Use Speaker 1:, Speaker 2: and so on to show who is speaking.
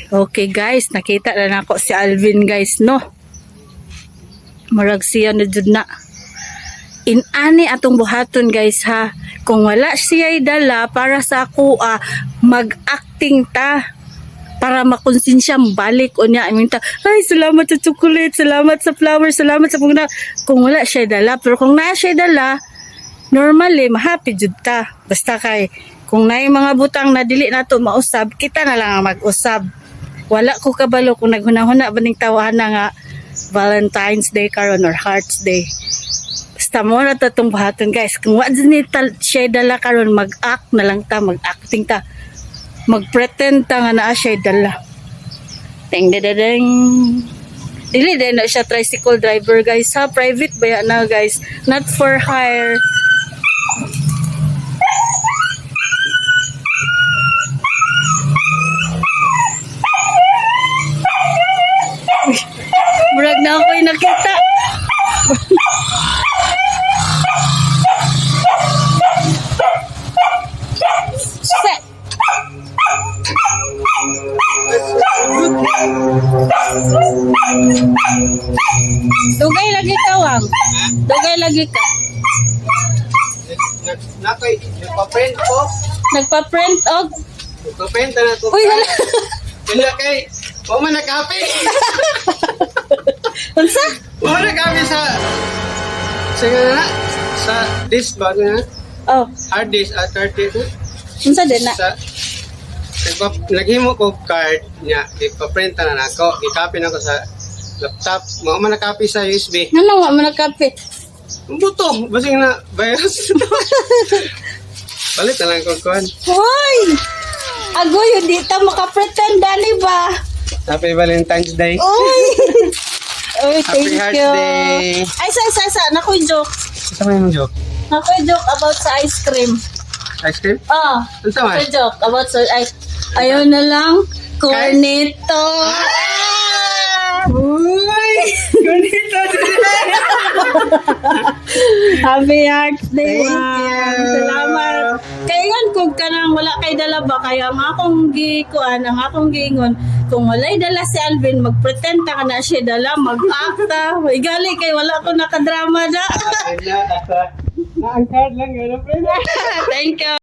Speaker 1: Okay guys, nakita na ako si Alvin guys, no? Murag siya na jud na. Inani atong buhaton guys ha. Kung wala siya'y dala para sa ako, mag-acting ta. Para makonsensya balik o niya. I mean, ay, salamat sa chocolate, salamat sa flowers, salamat sa pugna. Kung wala siya dala, pero kung na siya dala, normally, mahappy jud ta. Basta kay, kung na mga butang na dili na to mausab, kita na lang ang mag-usab. Wala ko kabalo kung naghuna-huna ba ning tawahan na nga Valentine's Day karon or Hearts Day. Basta mo na tatong buhaton guys. Kung wala ni siya dala karon, mag-act na lang ta, mag-acting ta. Mag-pretend ta nga naa siya dala. Ding ding ding. Dili din na siya tricycle driver guys ha. Private ba yan na guys. Not for hire. Murag na ako'y nakita. Set. Dugay lagi ka, Wang. Dugay lagi ka.
Speaker 2: Nagpa-print po.
Speaker 1: Nagpa-print og.
Speaker 2: Nagpa-print na ito.
Speaker 1: Uy, hala.
Speaker 2: Wala kay. Huwag man nag-copy.
Speaker 1: Unsa?
Speaker 2: Huwag man nag-copy sa disk ba na?
Speaker 1: Oh,
Speaker 2: Hard disk at card disk.
Speaker 1: unsa din na?
Speaker 2: Naghimo ko card niya. Ipa-print na ako. I-copy na ko sa laptop. Huwag man nag-copy sa USB.
Speaker 1: Ano nga mo nagkape?
Speaker 2: Buto. Basing na virus. Balit na lang kung kuhan.
Speaker 1: Hoy! Agoy, hindi ta makapretend, dali ba?
Speaker 2: Happy Valentine's Day.
Speaker 1: Uy! Uy,
Speaker 2: Happy
Speaker 1: thank
Speaker 2: Hearts
Speaker 1: you.
Speaker 2: Day.
Speaker 1: Ay, sa. Nakoy joke.
Speaker 2: Ito mo yung joke.
Speaker 1: Nakoy joke about sa ice cream.
Speaker 2: Ice cream?
Speaker 1: Oh,
Speaker 2: Ano man?
Speaker 1: nakoy joke about sa ice. Ayaw na lang. Cornito.
Speaker 2: Uy! Ganito
Speaker 1: Happy Hearts Day.
Speaker 2: Thank you.
Speaker 1: Salamat. Kaya kung kanang wala kay dala ba, kaya ang akong gikuan, ang akong giingon, kung walay dala si Alvin, mag-pretend ta ka na siya dala, mag-acta. Igali kay wala ko nakadrama na.
Speaker 2: Na ang card lang yun.
Speaker 1: Thank you.